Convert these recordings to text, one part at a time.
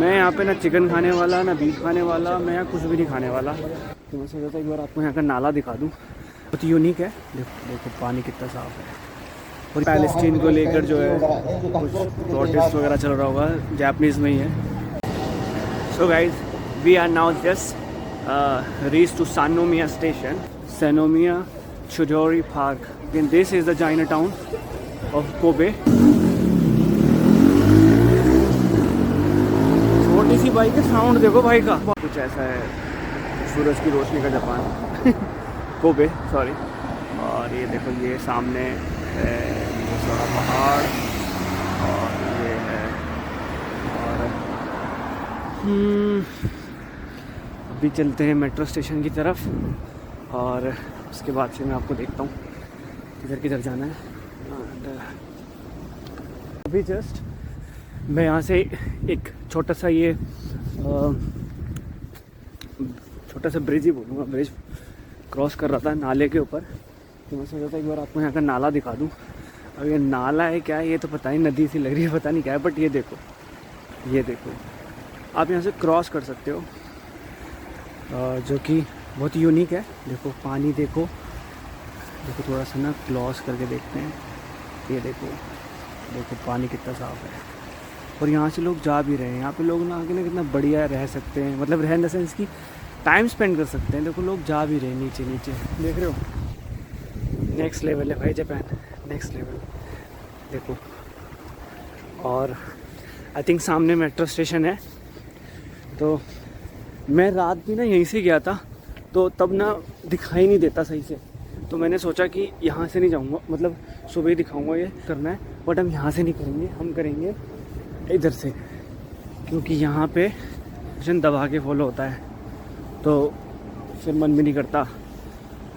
मैं यहाँ पे ना चिकन खाने वाला, ना बीफ खाने वाला, मैं यहाँ कुछ भी नहीं खाने वाला। तो मैं सोचा था एक बार आपको यहाँ का नाला दिखा दूँ, बहुत यूनिक है। देखो देखो पानी कितना साफ़ है। और पैलेस्टीन को लेकर जो है कुछ प्रोटेस्ट वगैरह चल रहा होगा, जापानीज़ में ही है। So guys we are now just reach to Sannomiya station, Sannomiya Chudori Park, and this is the Chinatown of Kobe. छोटी सी बाइक है, साउंड देखो भाई का कुछ ऐसा है, सूरज की रोशनी का जापान कोबे सॉरी। और ये देखो ये सामने है बहुत सारा पहाड़, और ये है और अभी चलते हैं मेट्रो स्टेशन की तरफ, और उसके बाद से मैं आपको देखता हूँ किधर किधर जाना है। अभी जस्ट मैं यहाँ से एक छोटा सा ये छोटा सा ब्रिज ही बोलूँगा, ब्रिज क्रॉस कर रहा था नाले के ऊपर। तो मैं सोचा था एक बार आपको यहाँ का नाला दिखा दूँ। अब ये नाला है क्या है ये तो पता नहीं, नदी सी लग रही है, पता नहीं क्या है, बट ये देखो आप यहाँ से क्रॉस कर सकते हो, जो कि बहुत यूनिक है। देखो पानी देखो थोड़ा सा ना क्लॉस करके देखते हैं। ये देखो पानी कितना साफ़ है, और यहाँ से लोग जा भी रहे हैं। यहाँ पे लोग ना आगे ना कितना बढ़िया रह सकते हैं, मतलब रह इन द सेंस की टाइम स्पेंड कर सकते हैं। देखो लोग जा भी रहे हैं नीचे देख रहे हो। नेक्स्ट लेवल है भाई जापान, नेक्स्ट लेवल देखो। और आई थिंक सामने मेट्रो स्टेशन है। तो मैं रात भी ना यहीं से गया था, तो तब ना दिखाई नहीं देता सही से, तो मैंने सोचा कि यहाँ से नहीं जाऊँगा, मतलब सुबह ही दिखाऊँगा ये करना है, बट हम यहाँ से नहीं करेंगे, हम करेंगे इधर से, क्योंकि यहाँ पे स्टेशन दबा के फॉलो होता है, तो फिर मन भी नहीं करता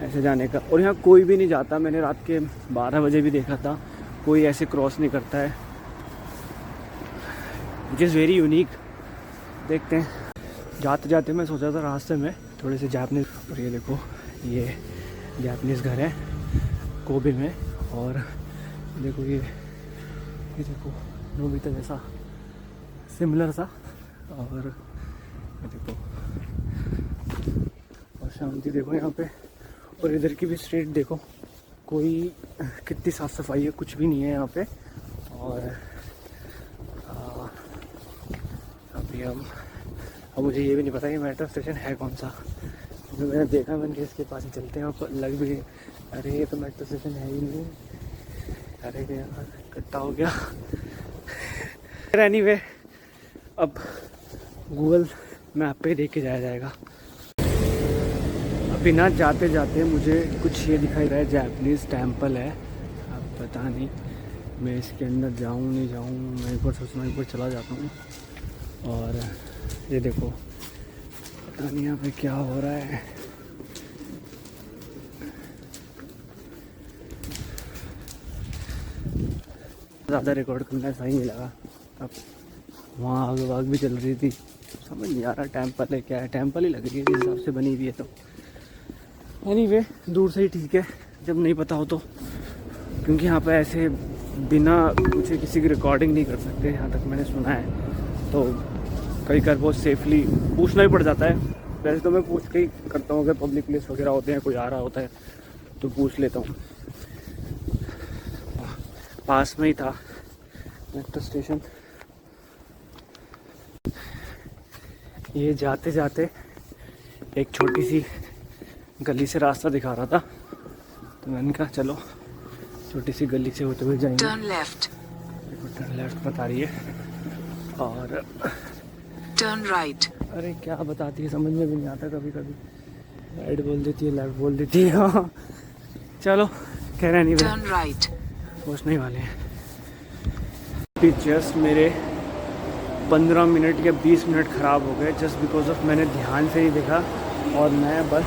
ऐसे जाने का। और यहाँ कोई भी नहीं जाता, मैंने रात के 12 बजे भी देखा था, कोई ऐसे क्रॉस नहीं करता है, विच इज़ वेरी यूनिक। देखते हैं। जाते जाते मैं सोचा था रास्ते में थोड़े से जापानीज़, और ये देखो ये जापानीज़ घर है कोबे में। और देखो ये देखो नोबिता जैसा सिमिलर सा, और ये देखो और शांति देखो यहाँ पे। और इधर की भी स्ट्रीट देखो, कोई कितनी साफ़ सफाई है, कुछ भी नहीं है यहाँ पे। और अभी अब मुझे ये भी नहीं पता कि मेट्रो स्टेशन है कौन सा, जो मैंने देखा मैंने इसके पास ही चलते हैं, और लग भी अरे ये तो मेट्रो स्टेशन है ही नहीं, अरे यार कट्टा हो गया। एनीवे अब गूगल मैप पे देख के जाया जाएगा। अभी ना जाते जाते मुझे कुछ ये दिखाई रहा है, जापानीज़ टेम्पल है। अब पता नहीं मैं इसके अंदर जाऊँ नहीं जाऊँ, मैं एक बार सोचना एक बार चला जाता हूँ। और ये देखो पता नहीं यहाँ पे क्या हो रहा है। ज़्यादा रिकॉर्ड करना सही नहीं लगा। अब वहाँ आग वाग भी चल रही थी, समझ नहीं आ रहा टेम्पल है क्या है, टेम्पल ही लग रही है जिस हिसाब से बनी हुई है। तो एनीवे दूर से ही ठीक है जब नहीं पता हो तो, क्योंकि यहाँ पे ऐसे बिना पूछे किसी की रिकॉर्डिंग नहीं कर सकते, यहाँ तक मैंने सुना है। तो कई बार बहुत सेफली पूछना ही पड़ जाता है। वैसे तो मैं पूछ के ही करता हूँ, अगर पब्लिक प्लेस वगैरह होते हैं, कोई आ रहा होता है तो पूछ लेता हूँ। पास में ही था मेट्रो स्टेशन। ये जाते जाते एक छोटी सी गली से रास्ता दिखा रहा था, तो मैंने कहा चलो छोटी सी गली से होते हुए जाएंगे। टर्न लेफ्ट, देखो टर्न लेफ्ट बता रही है, और टर्न राइट। अरे क्या बताती है समझ में भी नहीं आता, कभी कभी राइट बोल देती है, लेफ्ट बोल देती है। हाँ चलो कह रहे नहीं, टर्न राइट पहुँचने ही वाले हैं। जस्ट मेरे 15 मिनट या 20 मिनट ख़राब हो गए, जस्ट बिकॉज ऑफ मैंने ध्यान से ही देखा। और मैं बस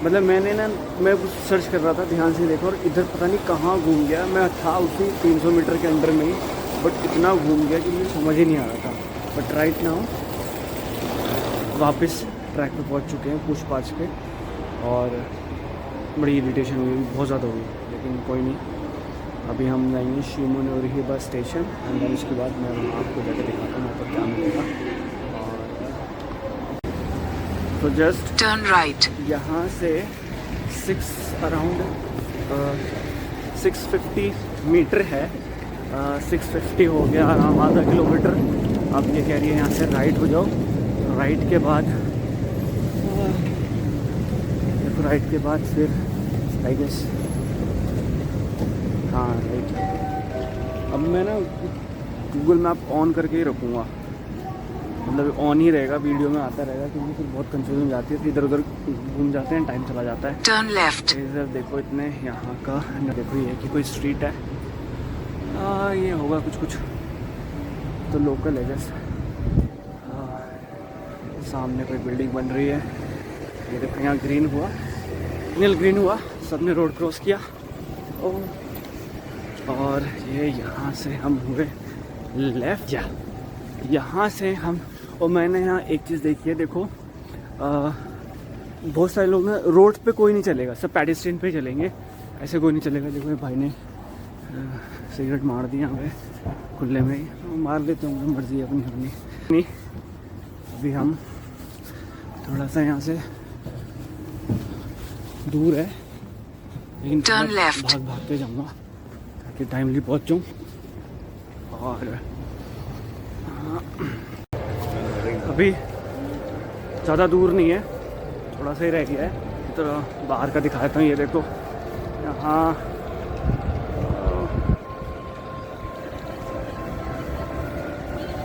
मतलब मैं कुछ सर्च कर रहा था, ध्यान से देखा, और इधर पता नहीं कहाँ घूम गया। मैं था उसी 300 मीटर के अंदर में ही, बट इतना घूम गया कि मुझे समझ ही नहीं आ रहा था। बट राइट नाउ वापस ट्रैक पे पहुंच चुके हैं पूछ पाछ के, और बड़ी इरिटेशन हुई, बहुत ज़्यादा हुई, लेकिन कोई नहीं। अभी हम जाएंगे शिमोनोरी बस स्टेशन, एंड देन उसके बाद मैं आपको जाकर दिखाता हूँ। तो जस्ट Turn right. यहाँ से अराउंड 650 मीटर है, 650 हो गया आराम आधा किलोमीटर। अब ये कह रही है यहाँ से राइट हो जाओ, राइट के बाद देखो, राइट के बाद फिर आई गेस हाँ राइट। अब मैं ना गूगल मैप ऑन करके ही रखूँगा, मतलब ऑन ही रहेगा, वीडियो में आता रहेगा, क्योंकि फिर बहुत कंफ्यूजन हो जाती है, फिर इधर उधर घूम जाते हैं, टाइम चला जाता है। Turn left. इधर देखो इतने यहाँ का देखो, ये कि कोई स्ट्रीट है, ये होगा कुछ कुछ तो लोकल है जैसे। सामने कोई बिल्डिंग बन रही है, ये देखो यहाँ ग्रीन हुआ, सिग्नल ग्रीन हुआ, सबने रोड क्रॉस किया। और ये यहाँ से हम हुए लेफ्ट, यहाँ से हम, और मैंने यहाँ एक चीज़ देखी है, देखो बहुत सारे लोग ना रोड पे कोई नहीं चलेगा, सब पेडेस्ट्रियन पे चलेंगे, ऐसे कोई नहीं चलेगा। देखो ये भाई ने सिगरेट मार दी यहाँ पे खुले में ही, मार लेते होंगे, मर्जी है अपनी अपनी। नहीं अभी हम थोड़ा सा यहाँ से दूर है, लेकिन Turn left. भाग भाग के जाऊँगा ताकि टाइमली पहुँचूँ। और अभी ज़्यादा दूर नहीं है, थोड़ा सा ही रह गया है, तो बाहर का दिखाता हूँ। ये देखो यहाँ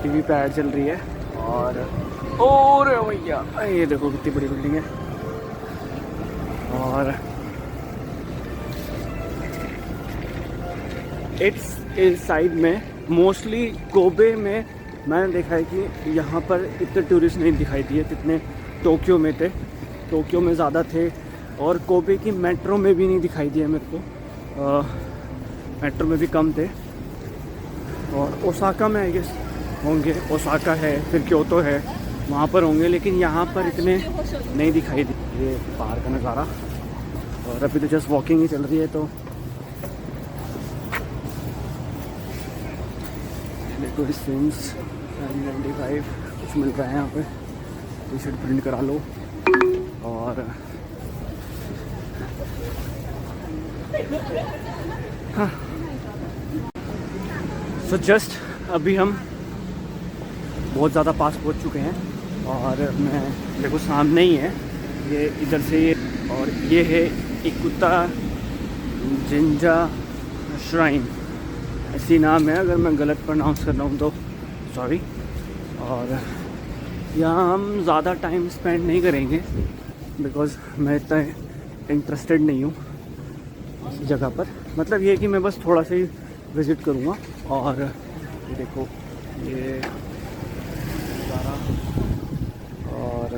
टीवी पे ऐड चल रही है, और भैया ये देखो कितनी बड़ी बिल्डिंग है। और इस साइड में मोस्टली कोबे में मैंने देखा है कि यहाँ पर इतने टूरिस्ट नहीं दिखाई दिए जितने टोक्यो में थे, टोक्यो में ज़्यादा थे, और कोबे की मेट्रो में भी नहीं दिखाई दिया मेरे को, मेट्रो में भी कम थे। और ओसाका में आई गेस होंगे, ओसाका है, फिर क्योतो है, वहाँ पर होंगे, लेकिन यहाँ पर इतने नहीं दिखाई दिए। ये बाहर का नज़ारा, और अभी तो जस्ट वॉकिंग ही चल रही है, तो देखो सिम्स 95 कुछ मिल रहा है यहाँ पे, टी शर्ट प्रिंट करा लो। और हाँ, सो जस्ट अभी हम बहुत ज़्यादा पास पहुँच चुके हैं, और मैं देखो सामने ही है ये, इधर से ये, और ये है इकुता जिंजा श्राइन, ऐसी नाम है, अगर मैं गलत प्रोनाउंस कर रहा हूँ तो सॉरी। और यहाँ हम ज़्यादा टाइम स्पेंड नहीं करेंगे, बिकॉज़ मैं इतना इंटरेस्टेड नहीं हूँ इस जगह पर, मतलब ये कि मैं बस थोड़ा सा ही विज़िट करूँगा। और ये देखो ये सारा, और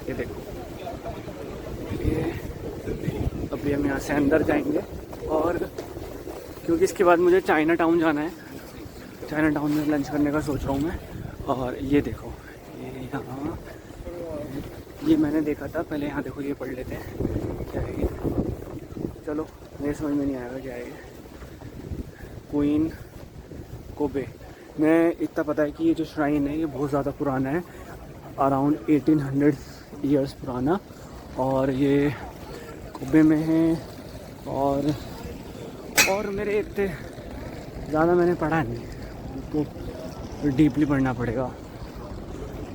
ये देखो ये, अभी हम यहाँ से अंदर जाएंगे, और क्योंकि इसके बाद मुझे चाइना टाउन जाना है, चाइना टाउन में लंच करने का सोच रहा हूँ मैं। और ये देखो ये यहाँ, ये मैंने देखा था पहले, यहाँ देखो ये पढ़ लेते हैं क्या है ये, चलो मेरे समझ में नहीं आएगा क्या है ये। क्वीन कोबे, मैं इतना पता है कि ये जो श्राइन है ये बहुत ज़्यादा पुराना है, अराउंड 1800 ईयर्स पुराना, और ये कोबे में है। और मेरे इतने ज़्यादा मैंने पढ़ा नहीं, तो डीपली पढ़ना पड़ेगा,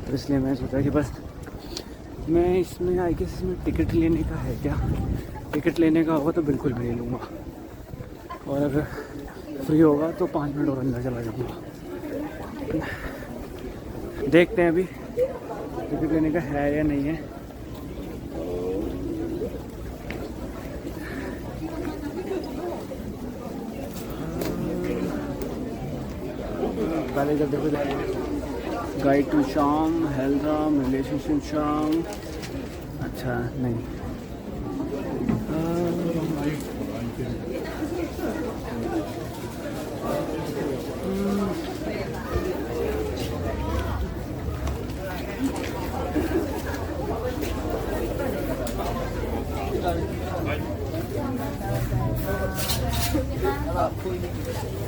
तो इसलिए मैं सोचा कि बस मैं इसमें आई गेस इसमें टिकट लेने का है क्या, टिकट लेने का होगा तो बिल्कुल भी ले लूँगा, और अगर फ्री होगा तो 5 मिनट और अंदर चला जाऊँगा। देखते हैं अभी टिकट लेने का है या नहीं है। पहले जब देखो गाइड टू शाम, हेल्राम, रिलेशनशिप शाम, अच्छा नहीं,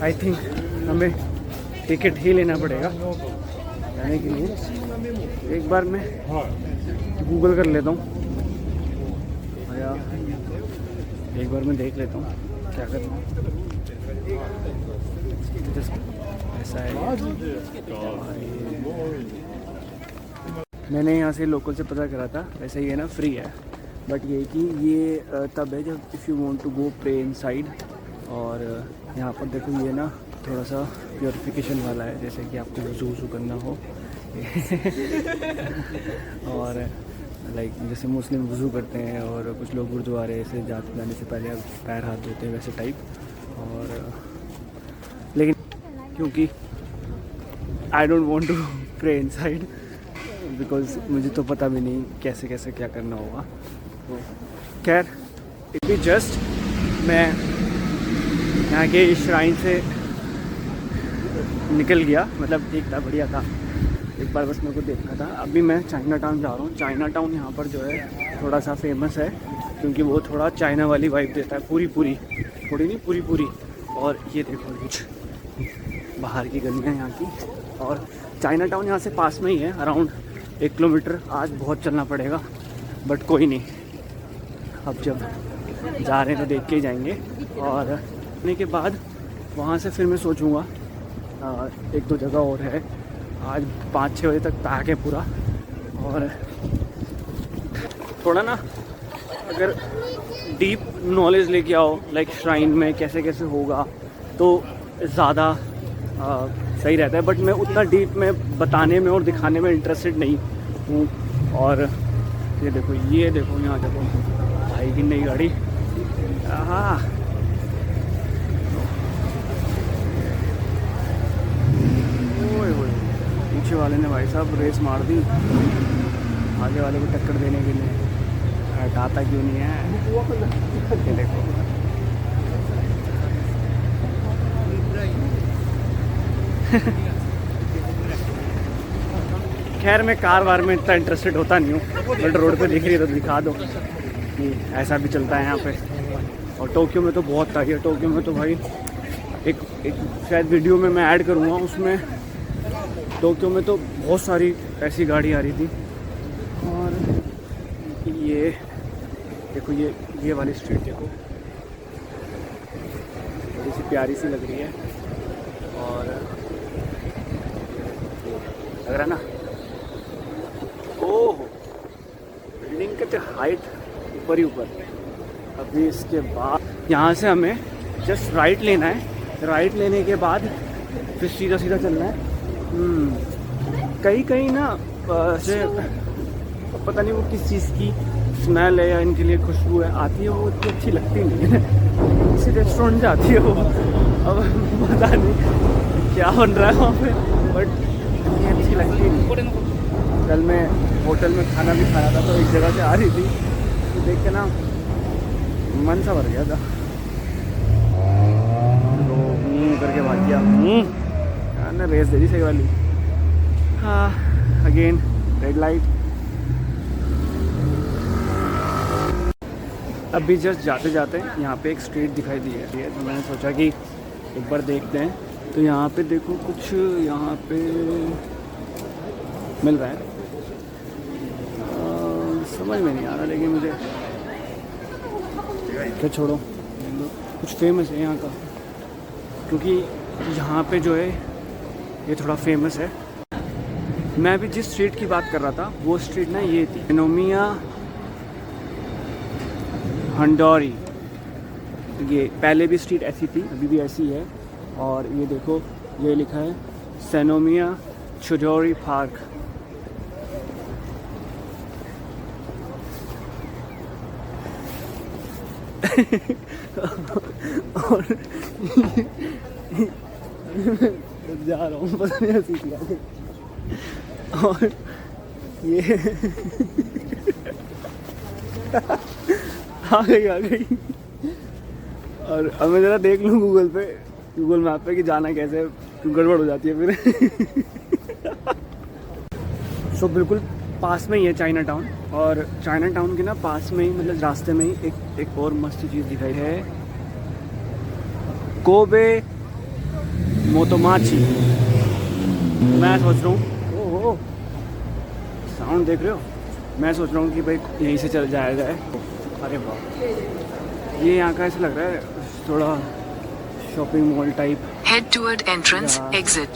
आई थिंक हमें टिकट ही लेना पड़ेगा जाने के लिए। एक बार मैं गूगल कर लेता हूँ या एक बार मैं देख लेता हूँ क्या करना है। ऐसा है, मैंने यहाँ से लोकल से पता करा था, वैसे ये ना फ्री है, बट ये कि ये तब है जब if you want to go pray inside. और यहाँ पर देखो ये ना थोड़ा सा प्योरिफिकेशन वाला है, जैसे कि आपको वज़ू करना हो और लाइक जैसे मुस्लिम वज़ू करते हैं और कुछ लोग गुरुद्वारे से जाने से पहले पैर हाथ धोते हैं वैसे टाइप। और लेकिन क्योंकि I don't want to pray inside because मुझे तो पता भी नहीं कैसे कैसे क्या करना होगा। तो खैर इट बी जस्ट मैं यहाँ के श्राइन से निकल गया, मतलब ठीक था, बढ़िया था, एक बार बस मेरे को देखना था। अभी मैं चाइना टाउन जा रहा हूँ। चाइना टाउन यहाँ पर जो है थोड़ा सा फेमस है क्योंकि वो थोड़ा चाइना वाली वाइब देता है, थोड़ी नहीं पूरी। और ये देखो कुछ बाहर की गलियाँ यहाँ की, और चाइना टाउन यहाँ से पास में ही है, अराउंड 1 किलोमीटर। आज बहुत चलना पड़ेगा बट कोई नहीं, अब जब जा रहे हैं तो देख के ही जाएंगे। और आने के बाद वहाँ से फिर मैं सोचूंगा 1-2 जगह और है। आज 5-6 बजे तक पैक है पूरा। और थोड़ा ना अगर डीप नॉलेज लेके आओ लाइक श्राइन में कैसे कैसे होगा तो ज़्यादा सही रहता है, बट मैं उतना डीप में बताने में और दिखाने में इंटरेस्टेड नहीं हूँ। और ये देखो यहाँ देखो भाई की नई गाड़ी। हाँ पीछे वाले ने भाई साहब रेस मार दी आगे वाले को टक्कर देने के लिए, हटाता क्यों नहीं है। ये देखो खैर मैं कार वार में इतना इंटरेस्टेड होता नहीं हूँ, बट रोड पे दिख रही है तो दिखा दो कि ऐसा भी चलता है यहाँ पे। और टोक्यो में तो बहुत था, ये टोक्यो में तो भाई एक शायद वीडियो में मैं ऐड करूँगा, उसमें टोक्यो में तो बहुत सारी ऐसी गाड़ी आ रही थी। और ये देखो ये वाली स्ट्रीट देखो, बड़ी सी प्यारी सी लग रही है। और लग रहा ना, ओह बिल्डिंग के तो हाइट ऊपर ही ऊपर। अभी इसके बाद यहाँ से हमें जस्ट राइट लेना है, राइट लेने के बाद फिर सीधा चलना है। कहीं ना ऐसे पता नहीं वो किस चीज़ की स्मेल है या इनके लिए खुशबू है आती है, वो इतनी अच्छी लगती नहीं है। किसी रेस्टोरेंट से आती है वो, अब पता नहीं क्या बन रहा है वहाँ पे, बट इतनी अच्छी लगती नहीं। कल मैं होटल में खाना भी खाया था तो एक जगह से आ रही थी तो देख के ना मन सा भर गया था, तो करके भाग गया ना, रेस दे दी सही वाली। हाँ अगेन रेड लाइट। अभी जस्ट जाते जाते यहाँ पे एक स्ट्रीट दिखाई दी है, तो मैंने सोचा कि एक बार देखते हैं। तो यहाँ पे देखो कुछ यहाँ पे मिल रहा है, समझ में नहीं आ रहा, लेकिन मुझे क्या छोड़ो, कुछ फेमस है यहाँ का, क्योंकि यहाँ पे जो है ये थोड़ा फेमस है। मैं अभी जिस स्ट्रीट की बात कर रहा था वो स्ट्रीट ना ये थी सेनोमिया हंडोरी। ये पहले भी स्ट्रीट ऐसी थी, अभी भी ऐसी है। और ये देखो ये लिखा है सेनोमिया चुडोरी पार्क। और जा रहा हूँ पता नहीं हंसी थी आगे। और ये आ गई। और अब मैं ज़रा देख लूँ गूगल मैप पे कि जाना कैसे है, गड़बड़ हो जाती है फिर। सो बिल्कुल पास में ही है चाइना टाउन, और चाइना टाउन के ना पास में ही मतलब रास्ते में ही एक और मस्त चीज़ दिखाई है, कोबे मोतोमाची। मैं सोच रहा हूँ ओह साउंड देख रहे हो, मैं सोच रहा हूँ कि भाई यहीं से चल जाया जाए। अरे वाह, ये यहाँ का ऐसा लग रहा है थोड़ा shopping mall type. Head toward entrance, Yeah. exit.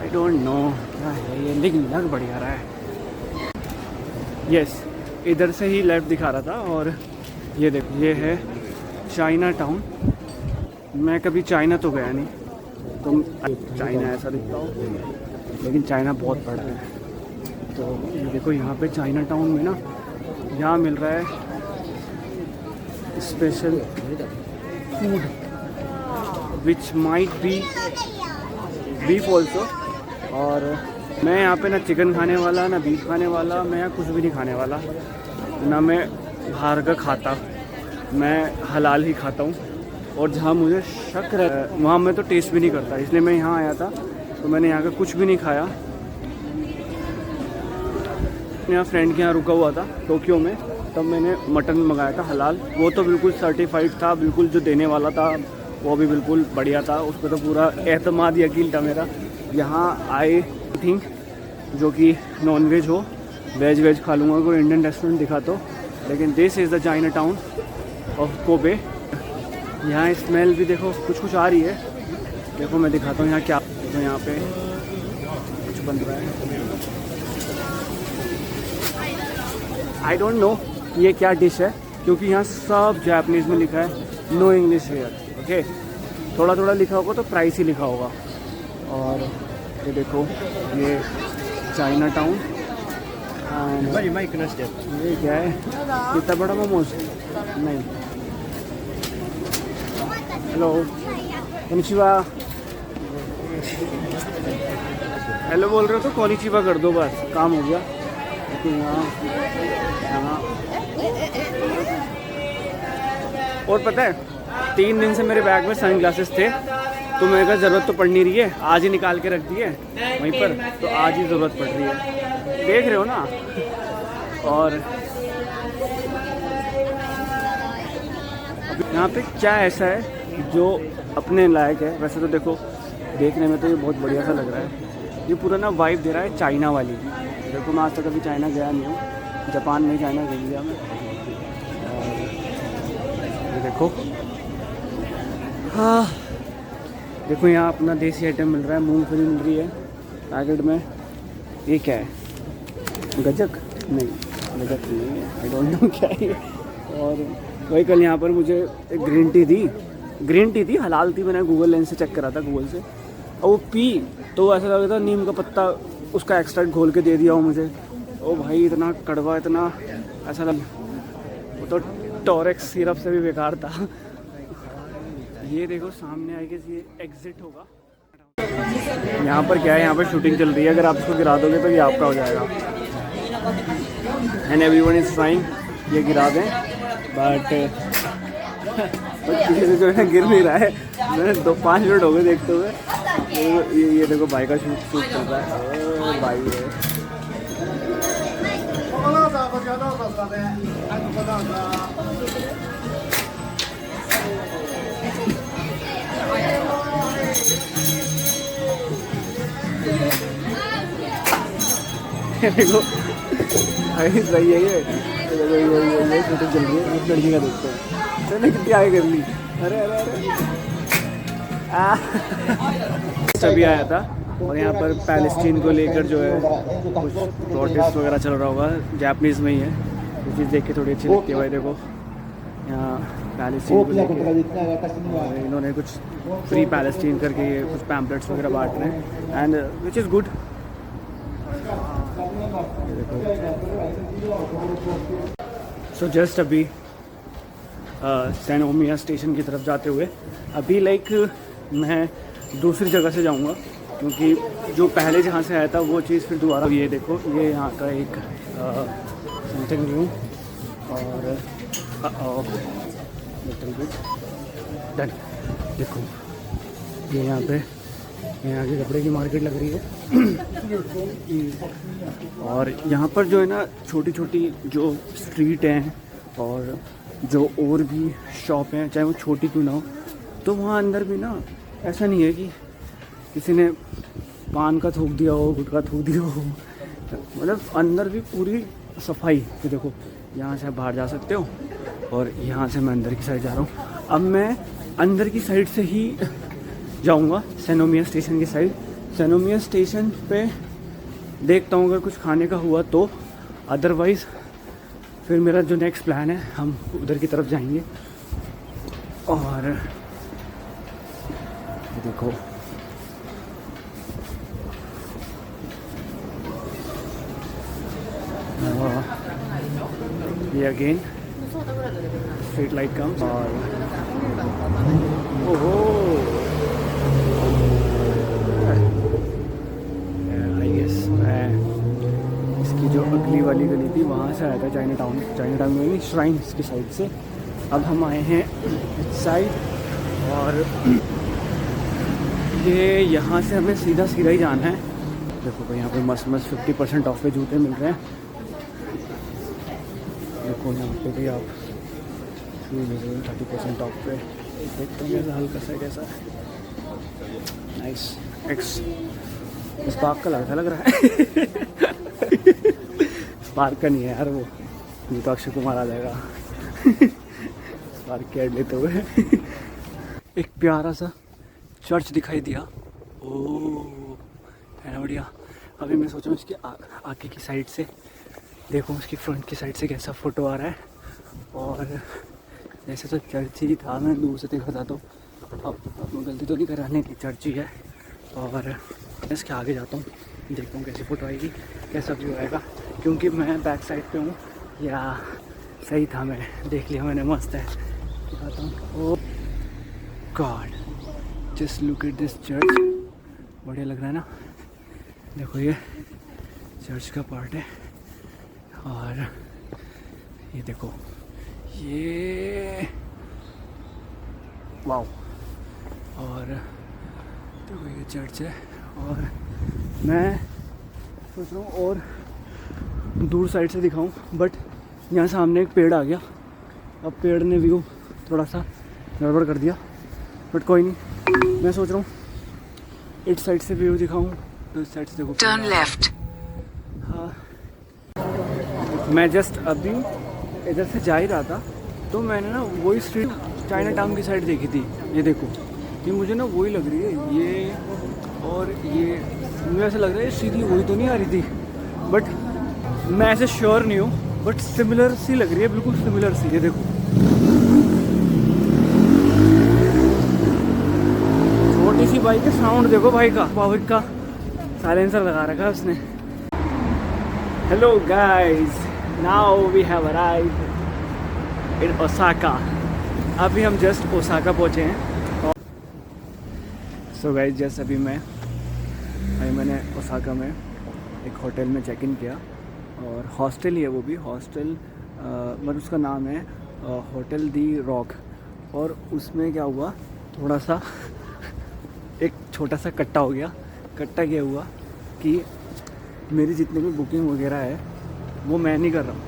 I don't know क्या है ये, लेकिन लग बढ़िया रहा है। यस, इधर से ही लेफ्ट दिखा रहा था। और ये देखो, ये है चाइना टाउन। मैं कभी चाइना तो गया नहीं, तुम चाइना ऐसा दिखता हो, लेकिन चाइना बहुत बड़ा है। तो ये देखो यहाँ पे चाइना टाउन में ना, यहाँ मिल रहा है special food which might be beef also. और मैं यहाँ पे ना चिकन खाने वाला, ना बीफ खाने वाला, मैं यहाँ कुछ भी नहीं खाने वाला, ना मैं बाहर का खाता, मैं हलाल ही खाता हूँ। और जहाँ मुझे शक रहा वहाँ मैं तो टेस्ट भी नहीं करता, इसलिए मैं यहाँ आया था तो मैंने यहाँ का कुछ भी नहीं खाया। यहाँ फ्रेंड के यहाँ रुका हुआ था टोक्यो में, तब मैंने मटन मंगाया था हलाल। वो तो बिल्कुल सर्टिफाइड था, बिल्कुल जो देने वाला था वो भी बिल्कुल बढ़िया था, उस पर तो पूरा एतमाद यकीन था मेरा। यहाँ आई थिंक जो कि नॉन वेज हो, वेज खा लूँगा, कोई इंडियन रेस्टोरेंट दिखा तो। लेकिन this is the China town of Kobe. यहाँ स्मेल भी देखो कुछ आ रही है, देखो मैं दिखाता हूँ यहाँ क्या। देखो यहाँ पे कुछ बन रहा है, आई डोंट नो ये क्या डिश है, क्योंकि यहाँ सब जापानीज़ में लिखा है, नो इंग्लिश हेयर। ओके, थोड़ा थोड़ा लिखा होगा तो प्राइस ही लिखा होगा। और ये देखो ये चाइना टाउन। ये क्या है, कितना बड़ा मोमोज? नहीं, हेलो कोनिचिवा, हेलो बोल रहे हो तो कोनिचिवा कर दो, बस काम हो गया। लेकिन यहाँ और पता है 3 दिन से मेरे बैग में सन ग्लासेस थे, तो मेरे का ज़रूरत तो पड़ नहीं रही है, आज ही निकाल के रख दिए वहीं पर, तो आज ही ज़रूरत पड़ रही है, देख रहे हो ना। और यहाँ पे क्या ऐसा है जो अपने लायक है? वैसे तो देखो देखने में तो ये बहुत बढ़िया सा लग रहा है, ये पूरा ना वाइब दे रहा है चाइना वाली। देखो मैं आज तक कभी चाइना गया नहीं हूँ, जापान में चाइना गया लिया मैं। और ये देखो, हाँ देखो यहाँ अपना देसी आइटम मिल रहा है, मूंगफली मिल रही है पैकेट में। ये क्या है, गजक? नहीं, गजक नहीं है, आई डोंट नो क्या है। और वही कल यहाँ पर मुझे एक ग्रीन टी थी, हलाल थी, मैंने गूगल लेंस से चेक करा था, गूगल से, और वो पी तो ऐसा लग रहा था नीम का पत्ता उसका एक्सट्रैक्ट घोल के दे दिया हो मुझे। ओ भाई इतना कड़वा, इतना ऐसा लग, वो तो टॉरेक्स सिरप से भी बेकार था। ये देखो सामने आई गेस ये एग्जिट होगा। यहाँ पर क्या है, यहाँ पर शूटिंग चल रही है, अगर आप इसको गिरा दोगे तो ये आपका हो जाएगा। एंड एवरीवन इज ट्राइंग ये गिरा दें, बट किसी से जो है गिर नहीं रहा है। मैंने 2-5 मिनट हो गए देखते हुए। ये देखो भाई का शूट चल रहा है, भाई है। देखो भाई सही है ये शूटिंग चल रही है, उस लड़की का देखते हैं, मैंने कितनी आगे कर ली। अरे अरे अरे तभी आया था, और यहाँ पर पैलेस्टीन को लेकर जो है कुछ प्रोटेस्ट वगैरह चल रहा होगा, जापानीज़ में ही है। ये चीज़ देख के थोड़ी अच्छी लगती है भाई। देखो यहाँ पैलेस्टीन को लेकर इन्होंने कुछ फ्री पैलेस्टीन करके ये कुछ पैम्पलेट्स वगैरह बांट रहे हैं, and which is good. So just अभी सैन ओमिया स्टेशन की तरफ जाते हुए, अभी लाइक मैं दूसरी जगह से जाऊंगा, क्योंकि जो पहले जहाँ से आया था वो चीज़ फिर दोबारा। ये देखो ये यहाँ का एक समथिंग न्यू, और लिटिल बिट डन। देखो ये यहाँ पे यहाँ की कपड़े की मार्केट लग रही है। और यहाँ पर जो है ना छोटी छोटी जो स्ट्रीट हैं और जो और भी शॉप हैं, चाहे वो छोटी क्यों ना हो, तो वहाँ अंदर भी ना ऐसा नहीं है कि किसी ने पान का थूक दिया हो, गुटखा थूक दिया हो, मतलब अंदर भी पूरी सफाई। तो देखो यहाँ से आप बाहर जा सकते हो और यहाँ से मैं अंदर की साइड जा रहा हूँ। अब मैं अंदर की साइड से ही जाऊँगा सेनोमिया स्टेशन की साइड। सेनोमिया स्टेशन पे देखता हूँ अगर कुछ खाने का हुआ तो, अदरवाइज़ फिर मेरा जो नेक्स्ट प्लान है हम उधर की तरफ जाएंगे। और ये देखो ये अगेन स्ट्रीट लाइट कम्स और ओहो आई गेस मैं इसकी जो अगली वाली गली थी वहाँ से आया था, चाइना टाउन में नहीं, श्राइन्स की साइड से। अब हम आए हैं इस साइड और ये यहाँ से हमें सीधा ही जाना है। देखो भाई यहाँ पे मस्त 50% ऑफ पे जूते मिल रहे हैं। देखो यहाँ पे भी आप 30% ऑफ पे देखते हैं, हल्का सा कैसा नाइस एक्स स्पार्क का लग रहा है स्पार्क का नहीं है यार, वो ये तो अक्षय कुमार आ जाएगा स्पार्क के ऐड लेते हुए एक प्यारा सा चर्च दिखाई दिया। ओह है ना बढ़िया। अभी मैं सोच रहा हूँ इसके आगे की साइड से देखो, उसकी फ्रंट की साइड से कैसा फ़ोटो आ रहा है। और जैसे तो चर्च ही था, मैं दूर से देखा था तो अब गलती तो नहीं कराने की, चर्च ही है। और इसके आगे जाता हूँ, देखता हूँ कैसी फ़ोटो आएगी, कैसा व्यू आएगा, क्योंकि मैं बैक साइड पे हूँ। या सही था, मैं देख लिया मैंने, मस्त है। दिखाता हूँ। Oh God, just look at this church, बढ़िया लग रहा है ना। देखो ये चर्च का पार्ट है और ये देखो ये वाओ। और देखो ये चर्च है और मैं सोच रहा हूँ और दूर साइड से दिखाऊं, बट यहाँ सामने एक पेड़ आ गया। अब पेड़ ने व्यू थोड़ा सा गड़बड़ कर दिया, बट कोई नहीं। मैं सोच रहा हूँ इस साइड से व्यू दिखाऊं, तो इस साइड से देखो Turn left. हाँ, मैं जस्ट अभी इधर से जा ही रहा था तो मैंने ना वही स्ट्रीट चाइना टाउन की साइड देखी थी। ये देखो, ये मुझे ना वही लग रही है, ये और ये मुझे ऐसा लग रहा है सीधी वही तो नहीं आ रही थी, बट मैं ऐसे श्योर नहीं हूँ, बट सिमिलर सी लग रही है, बिल्कुल सिमिलर सी। ये देखो छोटी सी बाइक है, साउंड देखो भाई का, बाइक का साइलेंसर लगा रखा है उसने। Hello guys, now we have arrived in Osaka. अभी हम जस्ट ओसाका पहुँचे हैं। सो गाइस, जस्ट अभी मैंने ओसाका में एक होटल में चेक इन किया, और हॉस्टल ही है वो भी, हॉस्टल मतलब उसका नाम है होटल दी रॉक। और उसमें क्या हुआ, थोड़ा सा एक छोटा सा कट्टा हो गया। कट्टा क्या हुआ कि मेरी जितनी भी बुकिंग वगैरह है वो मैं नहीं कर रहा हूँ,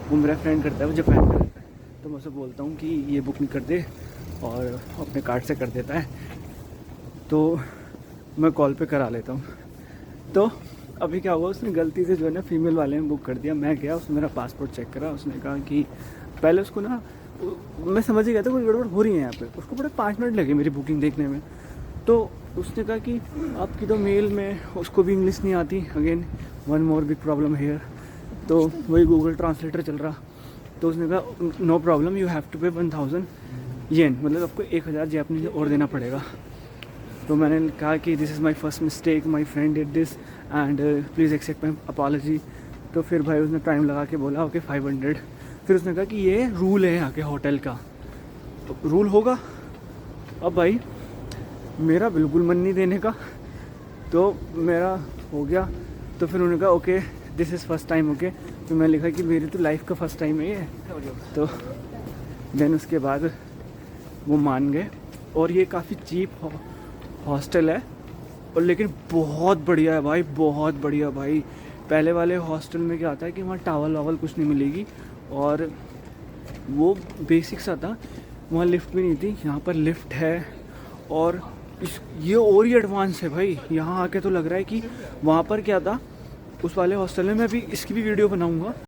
वो मेरा फ्रेंड करता है, वो जापान का रहता है। तो मैं उसे बोलता हूँ कि ये बुकिंग कर दे, और अपने कार्ड से कर देता है, तो मैं कॉल पे करा लेता हूँ। तो अभी क्या हुआ, उसने गलती से जो है ना फीमेल वाले में बुक कर दिया। मैं गया, उसने मेरा पासपोर्ट चेक करा, उसने कहा कि पहले उसको ना, मैं समझ ही गया था कोई गड़बड़ हो रही है यहाँ पे। उसको बड़े 5 मिनट लगे मेरी बुकिंग देखने में। तो उसने कहा कि आपकी तो मेल में, उसको भी इंग्लिश नहीं आती। Again one more big problem here. तो वही गूगल ट्रांसलेटर चल रहा। तो उसने कहा no problem, you have to pay 1000 येन, मतलब आपको 1000 जापानीज और देना पड़ेगा। तो मैंने कहा कि this is my first mistake, my friend did this and please accept my apology. तो फिर भाई उसने टाइम लगा के बोला ओके 500। फिर उसने कहा कि ये रूल है यहाँ के होटल का, तो रूल होगा। अब भाई मेरा बिल्कुल मन नहीं देने का, तो मेरा हो गया। तो फिर उन्होंने कहा okay this is first time okay. तो मैं लिखा कि मेरी तो लाइफ का फर्स्ट टाइम है ये। तो देन उसके बाद वो मान गए। और ये काफ़ी चीप हॉस्टल है, और लेकिन बहुत बढ़िया है भाई, बहुत बढ़िया भाई। पहले वाले हॉस्टल में क्या आता है कि वहाँ टावल वावल कुछ नहीं मिलेगी, और वो बेसिक सा था। वहाँ लिफ्ट भी नहीं थी, यहाँ पर लिफ्ट है, और ये और ही एडवांस है भाई। यहाँ आके तो लग रहा है कि वहाँ पर क्या था उस वाले हॉस्टल में, मैं अभी इसकी भी वीडियो बनाऊंगा।